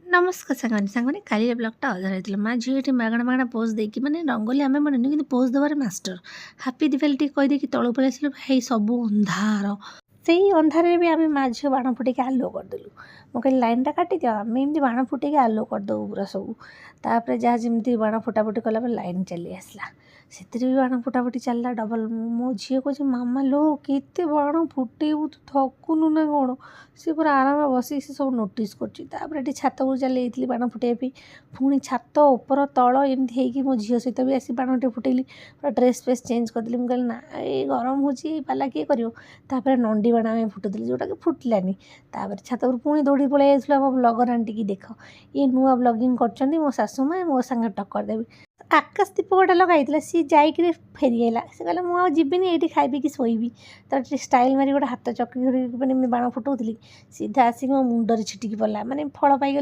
ନମସ୍କାର ସାଙ୍ଗମାନେ କାଲିର ବ୍ଲଗ୍ଟା ଅଧା ରହିଥିଲା। ମା ଝିଅ ଏଠି ମାଗଣା ମାଗଣା ପୋଜ୍ ଦେଇକି ମାନେ ରଙ୍ଗୋଲି ଆମେ ବନେଇନୁ କିନ୍ତୁ ପୋଜ୍ ଦେବାରେ ମାଷ୍ଟର। ହାପି ଦିୱାଲି ଟିକେ କହିଦେଇକି ତଳକୁ ପଳେଇ ଆସିଲୁ। ଭାଇ ସବୁ ଅନ୍ଧାର, ସେଇ ଅନ୍ଧାରରେ ବି ଆମେ ମା ଝିଅ ବାଣ ଫୁଟେଇକି ଆଲୁଅ କରିଦେଲୁ। ମୁଁ କହିଲି ଲାଇନ୍ଟା କାଟିଦିଅ, ଆମେ ଏମିତି ବାଣ ଫୁଟେଇକି ଆଲୁଅ କରିଦେବୁ ପୁରା ସବୁ। ତାପରେ ଯାହା ଯେମିତି ବାଣ ଫୁଟାଫୁଟି କଲା ପରେ ଲାଇନ୍ ଚାଲି ଆସିଲା, ସେଥିରେ ବି ବାଣ ଫୁଟାଫୁଟି ଚାଲିଲା ଡବଲ୍। ମୋ ଝିଅ କହୁଛି ମାମା ଲୋ କେତେ ବାଣ ଫୁଟେଇବୁ, ତୁ ଥକୁନୁ ନା କ'ଣ? ସେ ପୁରା ଆରାମରେ ବସିକି ସେ ସବୁ ନୋଟିସ୍ କରୁଛି। ତାପରେ ଏଠି ଛାତକୁ ଚାଲି ଯାଇଥିଲି ବାଣ ଫୁଟେଇବା ପାଇଁ। ପୁଣି ଛାତ ଉପର ତଳ ଏମିତି ହେଇକି ମୋ ଝିଅ ସହିତ ବି ଆସି ବାଣଟେ ଫୁଟେଇଲି। ପୁରା ଡ୍ରେସ୍ ଫ୍ରେସ୍ ଚେଞ୍ଜ କରିଦେଲି। ମୁଁ କହିଲି ନା ଏଇ ଗରମ ହେଉଛି, ଏଇ ପାଲା କିଏ କରିବ? ତାପରେ ନଣ୍ଡି ବାଣ ଆମେ ଫୁଟେଇଥିଲି, ଯେଉଁଟାକି ଫୁଟିଲାନି। ତାପରେ ଛାତ ଉପରୁ ପୁଣି ଦୌଡ଼ି ପଳେଇ ଆସିଲୁ ଆମ ବ୍ଲଗର ଆଣ୍ଟିକି। ଦେଖ ଇଏ ନୂଆ ବ୍ଲଗିଂ କରୁଛନ୍ତି, ମୋ ଶାଶୁ ମା ମୋ ସାଙ୍ଗେ ଟକ୍କର ଦେବି। ଆକାଶ ଦୀପ ଗୋଟେ ଲଗାଇଥିଲା, ସିଏ ଯାଇକିରି ଫେରିଆଇଲା। ସେ କହିଲା ମୁଁ ଆଉ ଯିବିନି, ଏଇଠି ଖାଇ ପିଇକି ଶୋଇବି। ତାପରେ ଟିକେ ଷ୍ଟାଇଲ୍ ମାରି ଗୋଟେ ହାତ ଚକି ଧରିକି ମାନେ ବାଣ ଫୁଟଉଥିଲି, ସିଧା ଆସିକି ମୋ ମୁଣ୍ଡରେ ଛିଟିକି ପଡ଼ିଲା, ମାନେ ଫଳ ପାଇଗଲି।